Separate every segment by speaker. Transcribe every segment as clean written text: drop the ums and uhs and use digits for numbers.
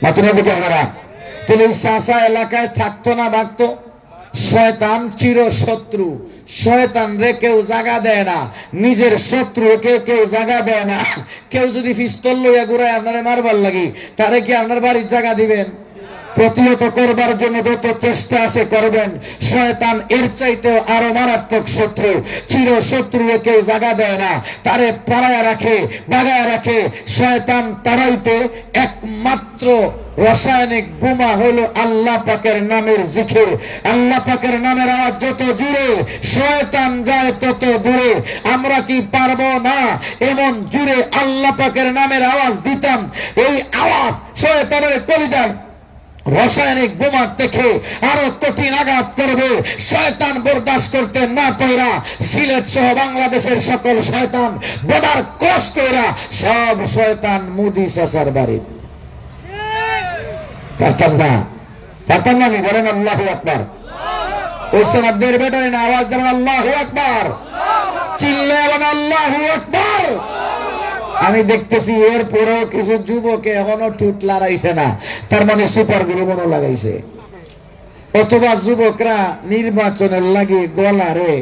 Speaker 1: মাতুনা দিকে আমরা তাহলে চাষা এলাকায় থাকতো না ভাগতো। শয়তান চির শত্রু, শয়তান রে কেউ জায়গা দেয় না, নিজের শত্রু কেউ জায়গা দেয় না। কেউ যদি পিস্তল লইয়া ঘুরায় আপনারে মারবার লাগি, তারে কি আপনার বাড়ির জায়গা দিবেন? প্রতিহত করবার জন্য যত চেষ্টা আছে করবেন। শয়তান এর চাইতেও আরো মারাত্মক শত্রু, চির শত্রু কেউ জায়গা দেয় না, তারে তাড়ায় রাখে, বাগায় রাখে। শয়তান তাড়াইতে একমাত্র রাসায়নিক বোমা হলো আল্লাহ পাকের নামের জিকির। আল্লাহ পাকের নামের আওয়াজ যত জুড়ে শয়তান যায় তত দূরে। আমরা কি পারবো না এমন জুড়ে আল্লাহ পাকের নামের আওয়াজ দিতাম? এই আওয়াজ শয়তানের কলিজার রাসায়নিক বোমার দেখে আরো কঠিন আঘাত করবে। শয়তান বরদাস্ত করতে না পাইরা সিলেট সহ বাংলাদেশের সকল শয়তান বর্ডার ক্রস কইরা সব শয়তান মোদি চাচার বাড়ি। পারতাম না আমি? বলেন আল্লাহু আকবার। ওই সমাজের বেটারে না আওয়াজ দেবেন আল্লাহু আকবার, চিল্লে বলেন আল্লাহু আকবার। আমি দেখতেছি এরপরেও কিছু যুবকে এখনো ঠুট লড়াইছে না, তার মানে সুপার গ্লু মনে লাগাইছে। অথবা যুবকরা নির্বাচনের লাগে গলারে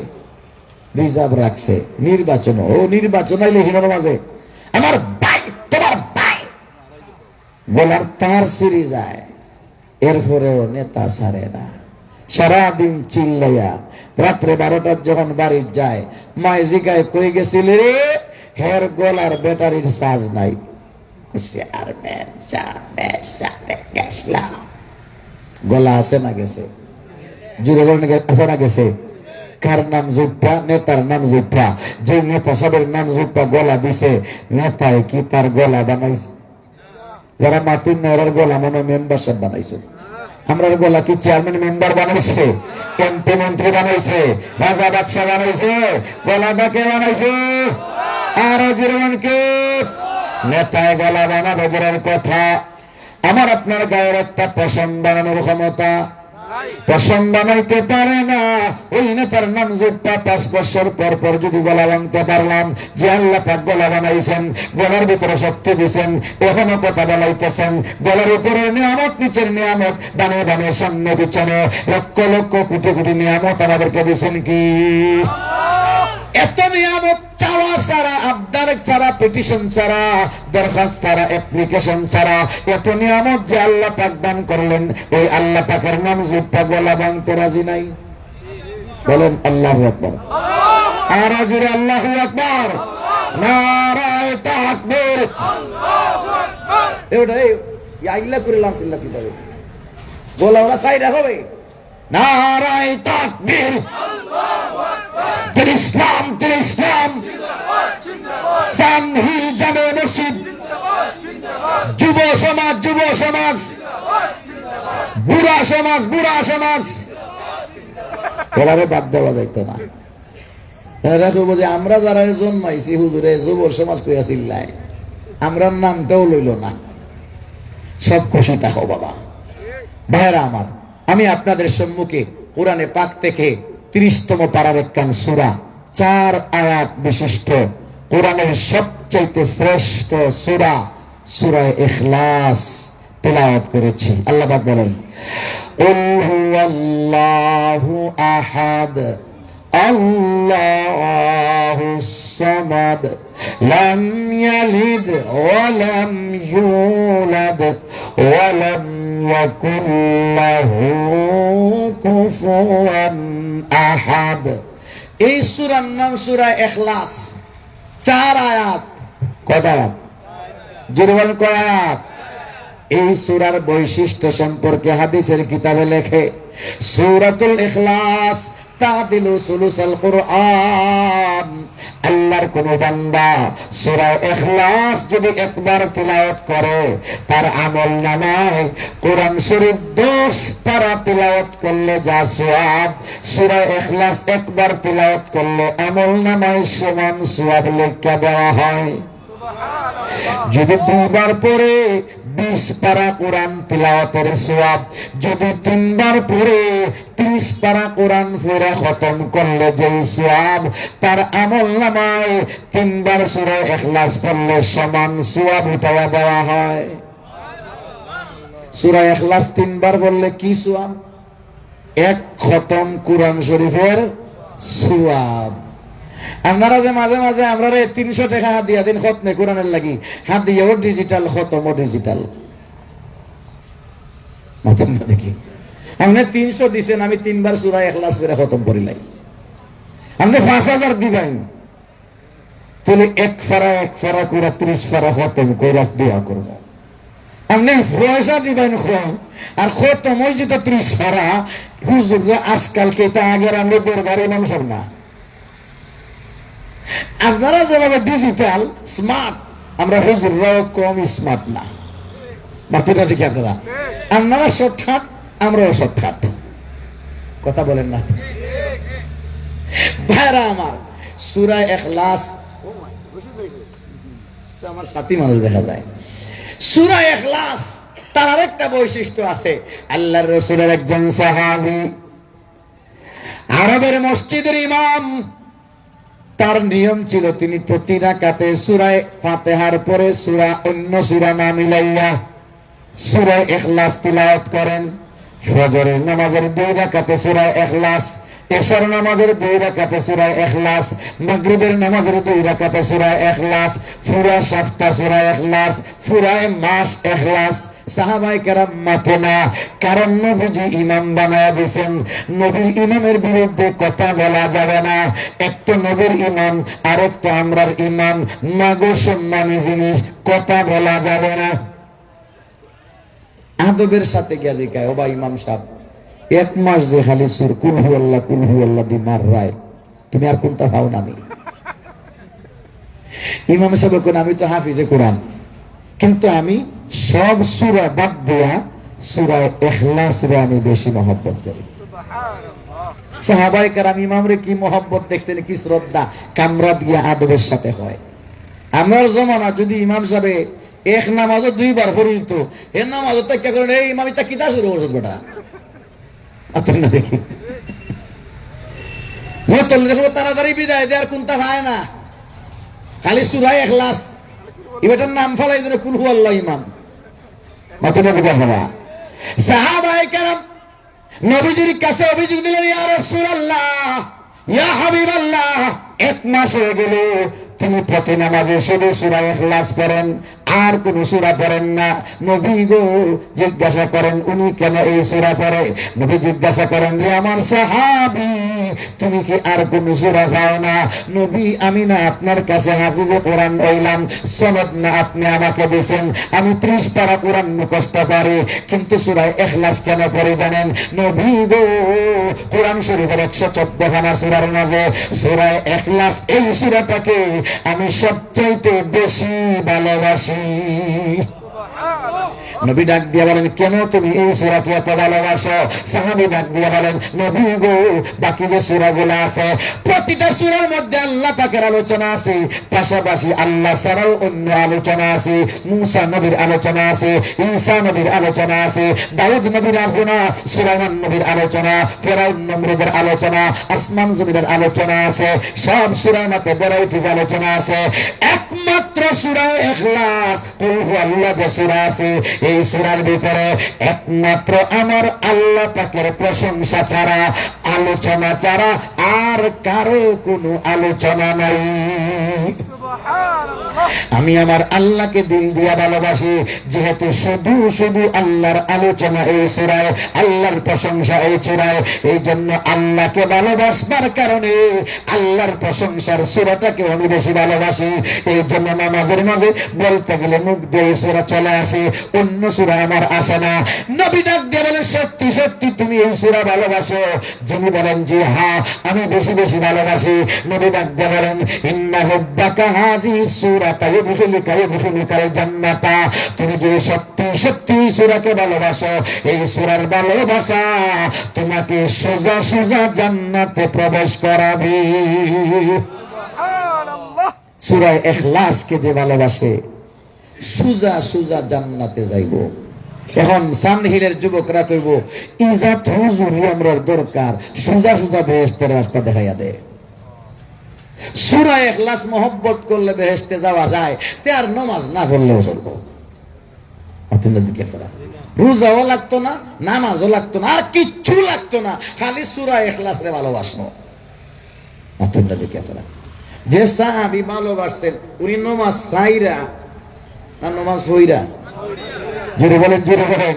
Speaker 1: রিজার্ভ রাখছে। নির্বাচন আইলে হিনোর মাঝে আমার ভাই তোমার ভাই গলার তার সিঁড়ি যায়, এরপরেও নেতা ছাড়ে না। সারাদিন চিল্লাইয়া রাত্রে 12টার যখন বাড়ি যায়, মায় জিগায় কই গেছিল রে, হের গলার ব্যাটারির চার্জ নাই। গলা আছে না গেছে? জুড়ে বলেন আছে না গেছে? কার নাম জুপ্পা? নেতার নাম জুপ্পা। যে নেতা সবের নাম জুপ্পা গলা দিছে, নেতায় কি তার গলা বানাইছে? যারা মাতুন নেওয়ার গলা মনে মেম্বারশিপ বানাইছে। আমরা গলা কি চেয়ারম্যান মেম্বার বানাইছে? এমপি মন্ত্রী বানাইছে? রাজা বাদশাহ বানাইছে? গলাটা কে বানাইছে? আর জীবনকে নেতায় গলা বানাবে দূরের কথা, আমার আপনার গায়ের একটা পছন্দ বানানোর ক্ষমতা পছন্দ বানাইতে পারে না। ওই নেতার নাম জুটটা 5 বছর পর পর যদি গলা বানতে পারলাম, যে আল্লাহ পাক গলা বানাইছেন, গলার ভিতরে শক্তি দিয়েছেন, এখনো কথা বলাইতেছেন। গলার উপরে নিয়ামত, নিচের নিয়ামত, ডানে ডানে সামনে পিছনে লক্ষ লক্ষ কোটি কোটি নিয়ামত আমাদেরকে দিয়েছেন। কি এত নিয়ামত চাওয়া ছাড়া, আবদার ছাড়া, পিটিশন ছাড়া, দরখাস্ত ছাড়া, অ্যাপ্লিকেশন ছাড়া এত নিয়ামত যে আল্লাহ পাক দান করলেন, ওই আল্লাহ পাকের নাম জুটটা গলা ভাঙতে রাজি নাই। বলেন আল্লাহু আকবার। আর জোরে আল্লাহু আকবার, নারায়ে তাকবীর। এই আইলা করে লাসিল্লা চিন্তা গলা ওরা সাইডা হবে। নারায়ে তাকবীর, ইসলাম সানহি জামে মসজিদ, যুব সমাজ, বুড়া সমাজ ওরারে বাদ দেওয়া যাইত না। রাখবো যে আমরা যারা জন্মাইছি হুজুরে যুব সমাজ কইয়া চিল্লায়, আমরা নামটাও লইল না। সব খুশি থাকো বাবা। ভাইরা আমার, আমি আপনাদের সম্মুখে কোরআনে পাক থেকে 30তম পারার একখান সূরা, 4 আয়াত বিশিষ্ট কোরআনের সবচেয়ে শ্রেষ্ঠ সূরা, সূরা ইখলাস তেলাওয়াত করেছি। আল্লাহ পাক বলেন, কুল হুয়াল্লাহু আহাদ আল্লাহুস সামাদ লাম ইয়ালিদ ওয়া লাম ইউলাদ ওয়া লাম ইয়াকুল লাহু কুফুয়ান আহাদ। এই সূরার নাম সূরা ইখলাস। 4 আয়াত। কত আয়াত? জীবন কয় আয়াত? এই সূরার বৈশিষ্ট্য সম্পর্কে হাদিসের কিতাবে লেখে, সূরাতুল ইখলাস তাদিলু সুলুসাল কুরআন। আল্লাহর কোন বান্দা সূরা ইখলাস যদি একবার তিলাওয়াত করে, তার আমলনামায় কোরআন শরীফ 10 পারা তিলাওয়াত করলে যা সওয়াব, সূরা ইখলাস একবার তিলাওয়াত করলে আমলনামায় সমান সওয়াব লেখা দেওয়া হয়। যদি 2 বার পড়ে 20 পারা কোরআন তিলাওয়াতের সওয়াব, যদি 3 বার পড়ে 30 পারা কোরআন পড়ে খতম করলে যে সওয়াব, তার আমলনামায় 3 বার সূরা ইখলাস পড়লে সমান সওয়াব উঠায়া দেওয়া হয়। সূরা ইখলাস 3 বার বললে কি সওয়াব? এক খতম কুরআন শরীফের সওয়াব। আপনারা যে মাঝে মাঝে আমরা 300 টাকা হাত দিয়া দিন খতমে কোরআনের লাগি, হাত দিয়ে ও ডিজিটাল খতম, ও ডিজিটাল দেখি আপনি 300 দিছেন, আমি 3 বার সূরা ইখলাস করে খতম করিলাই। আপনি 5000 দিবেন, তাহলে এক ফারা করে 30 ফারা খতম কইরা দোয়া করব। আপনি পয়সা দিবেন কম, আর খতম ওই যে 30 ফারা হুজুর আজকালকে এটা আগের আমি দরবারে মানুষের না। আপনারা যেভাবে ডিজিটাল স্মার্ট, আমরা হুজুররাও কম স্মার্ট না। বাতিটা দেখি আপনারা শর্টকাট, আমরাও শর্টকাট। কথা বলেন না ভাইরা আমার? সূরা ইখলাস, আমার সাথী মানুষ দেখা যায়। সূরা ইখলাস তার আরেকটা বৈশিষ্ট্য আছে। আল্লাহর রাসূলের একজন সাহাবী, আরবের মসজিদের ইমাম, তার নিয়ম ছিল তিনি প্রতি রাকাতে সূরা ফাতিহার পরে অন্য সূরা না মিলাইয়া সূরা ইখলাস তিলাওয়াত করেন। ফজরের নামাজের 2 রাকাতে সূরা ইখলাস, এশার নামাজের 2 রাকাতে সূরা ইখলাস, মাগরিবের নামাজের 2 রাকাতে সূরা ইখলাস, পুরা সপ্তাহ সূরা ইখলাস, পুরা মাস ইখলাস। সাহাবায়ে কেরাম মাতে না, কারণ নবীজি ইমাম বানায়া দিয়েছেন। নবীর ইমামের বিরুদ্ধে কথা বলা যাবে না। এক তো নবীর ইমাম, আরেক তো আমরার ইমাম, মাগো সম্মানী জিনিস, কথা বলা যাবে না। আদবের সাথে গিয়া জিজ্ঞায়, ও বা ইমাম সাহেব, 1 মাস যে খালি সুর কুল হু আল্লাহ দি মার রায়, তুমি আর কোনটা ভাও না? ইমাম সাহেব কোন, আমি তো হাফিজে কোরআন, কিন্তু আমি সব সূরা বাদ দিয়া সূরা ইখলাস রে আমি বেশি মহব্বত করি। সাহাবায়ে কেরাম ইমামরে কি মহব্বত দেখছেন, কি শ্রদ্ধা, কামরা দিয়া আদবের সাথে হয়। আমার জমানা যদি ইমাম সাহেব এক নামাজও 2 বার পড়িত, এর নামাজও তাক্কা করেন, এই ইমাম এটা কিতা শুরু করছ বেটা, আপনি না দেখি মতল দেখো তাড়াতাড়ি বিদায় দেয়, আর কোনটা ভায় না, খালি সূরা ইখলাস। এটার নাম ফলাই যেন কুল হু আল্লাহ ইমাম। সাহাবায়ে কেরাম নবীজির কাছে অভিযোগ দিলেন, ইয়া রাসূলুল্লাহ, ইয়া হাবিবাল্লাহ, 1 মাস হয়ে গেল তিনি প্রতি নামাজে শুধু সূরা ইখলাস পড়েন, আর কোন সূরা পড়েন না। নবী গো জিজ্ঞাসা করেন, উনি কেন এই সূরা পড়ে? নবী জিজ্ঞাসা করেন, রে আমার সাহাবী, তুমি কি আর কোন সূরা পাও না? নবী, আমি না আপনার কাছে হাফিজে কোরআন হইলাম, সনদ না আপনি আমাকে দিয়েছেন, আমি 30 পারা কোরআন মুখস্থ পারি, কিন্তু সূরা ইখলাস কেন পড়ি জানেন? নবী গো, কোরআন শরীফের 114 খানা সূরার মাঝে সূরা ইখলাস এই সূরাটাকে আমি সবচাইতে বেশি ভালোবাসি। নবী ডাক দিয়ে বলেন, কেন তুমি এই সূরাকে এত ভালোবাসো? সাহাবী ডাক দিয়ে বলেন, নবী গো, বাকি যে সূরাগুলো আছে প্রতিটা সূরার মধ্যে আল্লাহ পাকের আলোচনা আছে, পাশাপাশি আল্লাহ ছাড়াও অন্য আলোচনা আছে। মূসা নবীর আলোচনা আছে, ঈসা নবীর আলোচনা আছে, দাউদ নবীর আলোচনা, সুলাইমান নবীর আলোচনা, ফেরাউন নমরুদের আলোচনা, আসমান জমিনের আলোচনা আছে। সব সূরার মধ্যে ভ্যারাইটি আলোচনা আছে। একমাত্র সূরা ইখলাস, কুল হু আল্লাহ যে সূরা আছে, এই সূরার ভিতরে একমাত্র আমার আল্লাহ পাকের প্রশংসা ছাড়া, আলোচনা ছাড়া আর কারো কোনো আলোচনা নাই। আমি আমার আল্লাহকে দিল দিয়া ভালোবাসি, যেহেতু শুধু শুধু আল্লাহর আলোচনা এই সূরায়, আল্লাহর প্রশংসা এই সূরায়, এই জন্য আল্লাহকে ভালোবাসবার কারণে আল্লাহর প্রশংসার সূরাটাকে আমি বেশি ভালোবাসি। এই জন্য নামাজের মাঝে বলতে গেলে মুখ দিয়ে এই সূরা চলে আসে, অন্য সূরা আমার আসে না। নবী ডাক দিয়ে বলে, সত্যি সত্যি তুমি এই সূরা ভালোবাসো? যিনি বলেন, জি হ্যাঁ, আমি বেশি বেশি ভালোবাসি। নবী ডাক দিয়ে বলেন, ইন্না হুব্বাকা হাযিহি সূরাতা ইউদখিলুকাল জান্নাতা, তুমি যে সত্যি সত্যি সূরাকে ভালোবাসো, এই সূরার ভালোবাসা তোমাকে সোজা সোজা জান্নাতে প্রবেশ করাবে। সুবহানাল্লাহ। সূরা ইখলাসকে যে ভালোবাসে, সোজা সোজা জান্নাতে যাইব। এখন সানহিলের যুবকরা কইব, ইজাত হুজুরি আমরার দরকার, সোজা সোজা বেহেশতের রাস্তা দেখাইয়া দে। সূরা ইখলাস মহব্বত করলে বেহেশতে যাওয়া যায়, তে আর নামাজ না পড়লেও চলবে। রোজাও লাগতো না, নামাজও লাগতো না, আর কিচ্ছু লাগতো না, খালি সূরা ইখলাস রে ভালোবাসনো। আপনারা দেখি আপনারা যে সাহাবী ভালোবাসছেন উনি নামাজ সাইরা না নামাজ পড়িরা, জোরে বলেন, জোরে বলেন,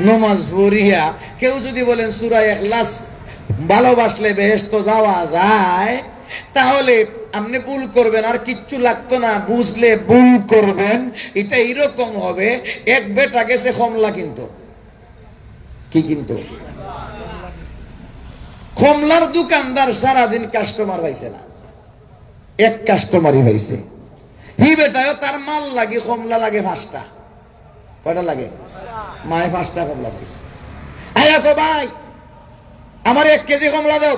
Speaker 1: নামাজ পড়িয়া। কেউ যদি বলেন সূরা ইখলাস ভালোবাসলে বেহেশত যাওয়া যায়, তাহলে আপনি ভুল করবেন, আর কিচ্ছু লাগতো না, বুঝলে ভুল করবেন। এটা এরকম হবে, এক বেটা গেছে কমলা কিনতো, কি কিনতো? কমলার দোকানদার সারাদিন কাস্টমার পাইছে না, এক কাস্টমারই হয়েছে। হি বেটাও তার মাল লাগে, কমলা লাগে 5টা। কয়টা লাগে? মায়ে 5টা কমলা পাইছে। আয়া কো ভাই আমার 1 কেজি কমলা দাও।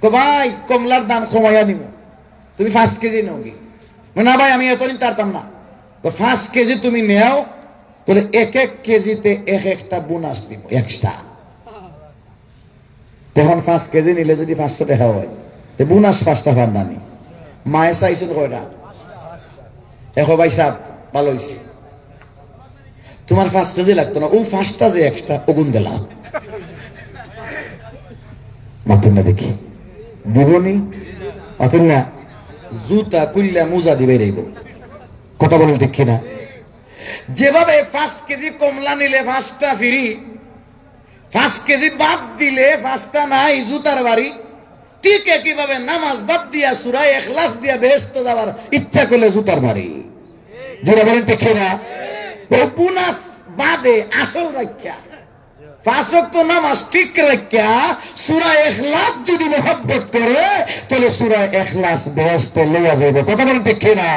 Speaker 1: কো ভাই কমলার দাম কমাইয়া নিব, তুমি 5 কেজি নাও কি? না ভাই আমি এত নিতে পারতাম না। 5 কেজি তুমি নেও, তাহলে 1 কেজিতে 1-1টা বোনাস দিব এক্সট্রা। তখন 5 কেজি নিলে যদি 500 টাকা হয়, তো বোনাস 5টা পান্দানি। মায়ে চাইছেন কয়টা? দেখো ভাই সাহেব ভালো হয়েছে, তোমার 5 কেজি লাগতো না, ও 5টা যে এক্সট্রা ওগুন দিলাম। মাথুন না দেখি দিবনি, মাথুন না জুতা কুইল্লা মোজা দিবে রইব। কথা বলেন ঠিক কিনা? যেভাবে 5 কেজি কমলা নিলে 5টা ফ্রি, 5 কেজি বাদ দিলে 5টা নাই জুতার বাড়ি, ঠিক একইভাবে নামাজ বাদ দিয়া সূরা ইখলাস দিয়া বেহেশত যাওয়ার ইচ্ছা করলে জুতার বাড়ি। যেটা বলেন ঠিক কিনা? ও বোনাস বাদে আসল রাখা 5 ওয়াক্ত নামাজ ঠিক রাখা সূরা ইখলাস যদি মহব্বত করে, তাহলে সূরা ইখলাস বেহেশতে লইয়া যাবে। কথা বলেন ঠিক কিনা?